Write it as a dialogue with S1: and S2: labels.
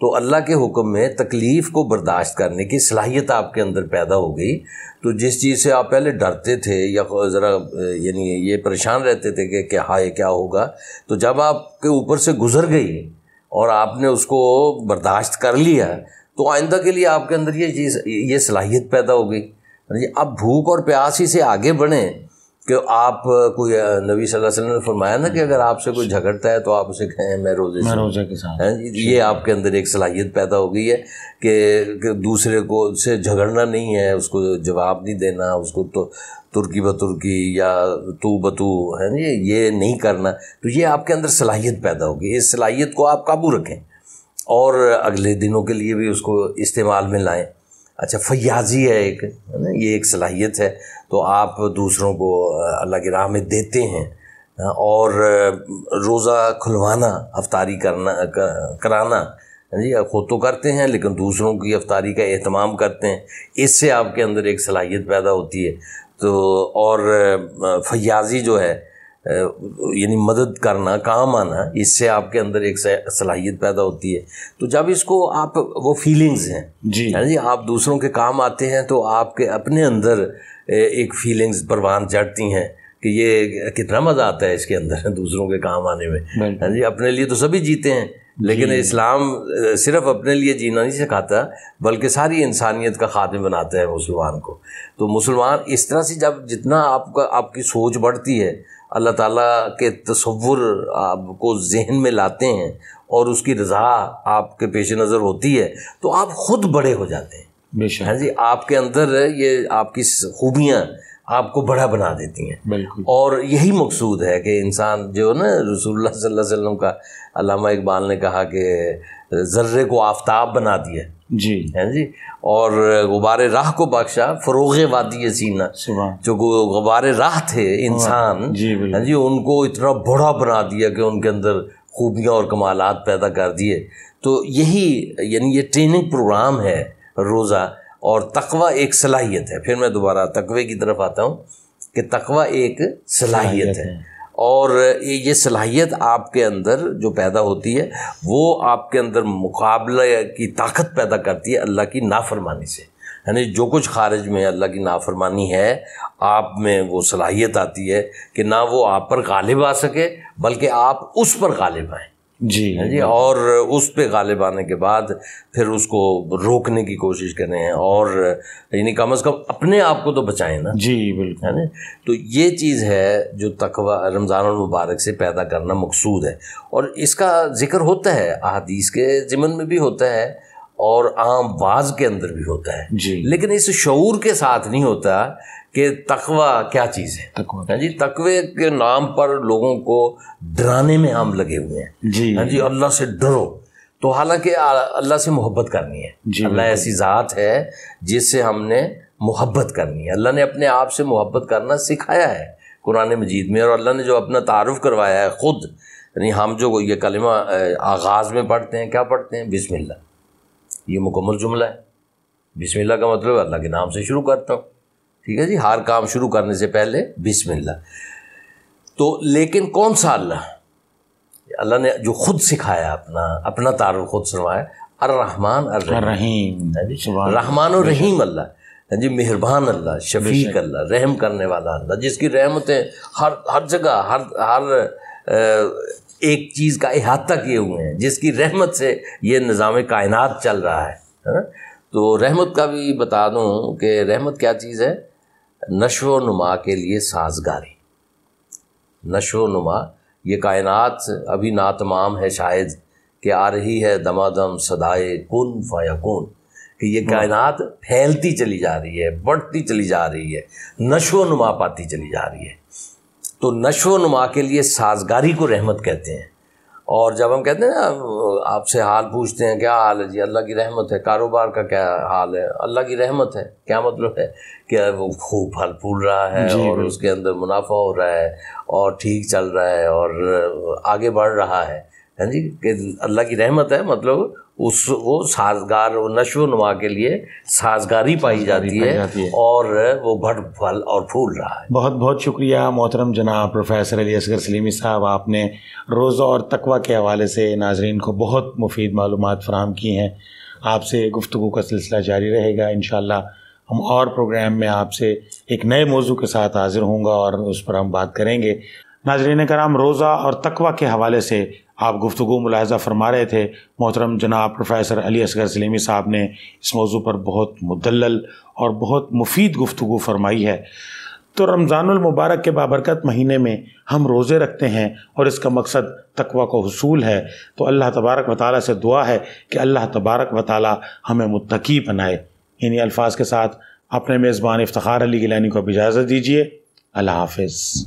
S1: تو اللہ کے حکم میں تکلیف کو برداشت کرنے کی صلاحیت آپ کے اندر پیدا ہو گئی. تو جس چیز سے آپ پہلے ڈرتے تھے یا ذرا یعنی یہ پریشان رہتے تھے کہ ہائے کیا ہوگا، تو جب آپ کے اوپر سے گزر گئی اور آپ نے اس کو برداشت کر لیا تو آئندہ کے لیے آپ کے اندر یہ صلاحیت پیدا ہو گئی. اب بھوک اور پیاس ہی سے آگے بڑھیں کہ آپ کوئی نبی صلی اللہ علیہ وسلم نے فرمایا نا کہ اگر آپ سے کوئی جھگڑتا ہے تو آپ اسے کہیں میں روزے کے ساتھ. یہ آپ کے اندر ایک صلاحیت پیدا ہو گئی ہے کہ دوسرے کو سے جھگڑنا نہیں ہے، اس کو جواب نہیں دینا، اس کو تو ترکی بترکی یا تو بتو ہے نا یہ نہیں کرنا. تو یہ آپ کے اندر صلاحیت پیدا ہوگی. اس صلاحیت کو آپ قابو رکھیں اور اگلے دنوں کے لیے بھی اس کو استعمال میں لائیں. اچھا، فیاضی ہے ایک، ہے نا، یہ ایک صلاحیت ہے. تو آپ دوسروں کو اللہ کی راہ میں دیتے ہیں اور روزہ کھلوانا، افطاری کرانا جی خود تو کرتے ہیں لیکن دوسروں کی افطاری کا اہتمام کرتے ہیں. اس سے آپ کے اندر ایک صلاحیت پیدا ہوتی ہے. تو اور فیاضی جو ہے یعنی مدد کرنا، کام آنا، اس سے آپ کے اندر ایک صلاحیت پیدا ہوتی ہے. تو جب اس کو آپ وہ فیلنگز ہیں جی آپ دوسروں کے کام آتے ہیں تو آپ کے اپنے اندر ایک فیلنگز پروان چڑھتی ہیں کہ یہ کتنا مزہ آتا ہے اس کے اندر دوسروں کے کام آنے میں. جی اپنے لیے تو سبھی جیتے ہیں لیکن اسلام صرف اپنے لیے جینا نہیں سکھاتا بلکہ ساری انسانیت کا خاتمہ بناتا ہے مسلمان کو. تو مسلمان اس طرح سے جتنا آپ کی سوچ بڑھتی ہے، اللہ تعالیٰ کے تصور آپ کو ذہن میں لاتے ہیں اور اس کی رضا آپ کے پیش نظر ہوتی ہے تو آپ خود بڑے ہو جاتے ہیں. ہاں جی، آپ کے اندر یہ آپ کی خوبیاں آپ کو بڑا بنا دیتی ہیں. بالکل. اور یہی مقصود ہے کہ انسان جو نا رسول اللہ صلی اللہ علیہ وسلم کا، علامہ اقبال نے کہا کہ ذرے کو آفتاب بنا دیا جی ہے جی، اور غبار راہ کو بخشا فروغ وادی سینہ. جو غبار راہ تھے انسان ہاں جی ان کو اتنا بڑا بنا دیا کہ ان کے اندر خوبیاں اور کمالات پیدا کر دیے. تو یہی یعنی یہ ٹریننگ پروگرام ہے روزہ. اور تقوی ایک صلاحیت ہے. پھر میں دوبارہ تقوی کی طرف آتا ہوں کہ تقوی ایک صلاحیت ہے اور یہ صلاحیت آپ کے اندر جو پیدا ہوتی ہے وہ آپ کے اندر مقابلہ کی طاقت پیدا کرتی ہے اللہ کی نافرمانی سے. یعنی جو کچھ خارج میں اللہ کی نافرمانی ہے آپ میں وہ صلاحیت آتی ہے کہ نہ وہ آپ پر غالب آ سکے بلکہ آپ اس پر غالب آئیں جی اور اس پہ غالب آنے کے بعد پھر اس کو روکنے کی کوشش کریں اور یعنی کم از کم اپنے آپ کو تو بچائیں نا. جی بالکل ہے نا. تو یہ چیز ہے جو تقوی رمضان المبارک سے پیدا کرنا مقصود ہے اور اس کا ذکر ہوتا ہے احادیث کے ضمن میں بھی ہوتا ہے اور عام بعض کے اندر بھی ہوتا ہے جی. لیکن اس شعور کے ساتھ نہیں ہوتا کہ تقوی کیا چیز ہے جی. تقوی کے نام پر لوگوں کو ڈرانے میں ہم لگے ہوئے ہیں جی اللہ سے ڈرو. تو حالانکہ اللہ سے محبت کرنی ہے جی. اللہ ایسی ذات ہے جس سے ہم نے محبت کرنی ہے. اللہ نے اپنے آپ سے محبت کرنا سکھایا ہے قرآن مجید میں اور اللہ نے جو اپنا تعارف کروایا ہے خود. یعنی ہم جو یہ کلمہ آغاز میں پڑھتے ہیں کیا پڑھتے ہیں؟ بسم اللہ. یہ مکمل جملہ ہے. بسم اللہ کا مطلب اللہ کے نام سے شروع کرتا ہوں. ٹھیک ہے جی، ہر کام شروع کرنے سے پہلے بسم اللہ. تو لیکن کون سا اللہ نے جو خود سکھایا اپنا تعارف خود سنوایا الرحمن الرحیم. رحمان و رحیم اللہ جی، مہربان اللہ، شفیق اللہ، رحم کرنے والا اللہ جس کی رحمتیں ہر جگہ ہر ایک چیز کا احاطہ کیے ہوئے ہیں، جس کی رحمت سے یہ نظام کائنات چل رہا ہے. تو رحمت کا بھی بتا دوں کہ رحمت کیا چیز ہے؟ نشو و نما کے لیے سازگاری. نشو و نما، یہ کائنات ابھی ناتمام ہے شاید کہ آ رہی ہے دمادم صدائے کن فیکون کہ یہ کائنات پھیلتی چلی جا رہی ہے، بڑھتی چلی جا رہی ہے، نشو و نما پاتی چلی جا رہی ہے. تو نشو و نما کے لیے سازگاری کو رحمت کہتے ہیں. اور جب ہم کہتے ہیں نا آپ سے حال پوچھتے ہیں کیا حال ہے جی، اللہ کی رحمت ہے. کاروبار کا کیا حال ہے؟ اللہ کی رحمت ہے. کیا مطلب ہے کہ وہ خوب پھل پھول رہا ہے اور اس کے اندر منافع ہو رہا ہے اور ٹھیک چل رہا ہے اور آگے بڑھ رہا ہے. ہے جی کہ اللہ کی رحمت ہے، مطلب وہ سازگار، وہ نشو و نما کے لیے سازگاری پائی جاتی ہے اور وہ بڑھ پھل اور پھول رہا ہے۔
S2: بہت بہت شکریہ محترم جناب پروفیسر علی اصغر سلیمی صاحب، آپ نے روزہ اور تقویٰ کے حوالے سے ناظرین کو بہت مفید معلومات فراہم کی ہیں۔ آپ سے گفتگو کا سلسلہ جاری رہے گا انشاءاللہ۔ ہم اور پروگرام میں آپ سے ایک نئے موضوع کے ساتھ حاضر ہوں گا اور اس پر ہم بات کریں گے۔ ناظرین کرام، روزہ اور تقویٰ کے حوالے سے آپ گفتگو ملاحظہ فرما رہے تھے۔ محترم جناب پروفیسر علی اصغر سلیمی صاحب نے اس موضوع پر بہت مدلل اور بہت مفید گفتگو فرمائی ہے۔ تو رمضان المبارک کے بابرکت مہینے میں ہم روزے رکھتے ہیں اور اس کا مقصد تقویٰ کا حصول ہے۔ تو اللہ تبارک و تعالیٰ سے دعا ہے کہ اللہ تبارک و تعالیٰ ہمیں متقی بنائے۔ انہی الفاظ کے ساتھ اپنے میزبان افتخار علی گیلانی کو اب اجازت دیجیے۔ اللہ حافظ۔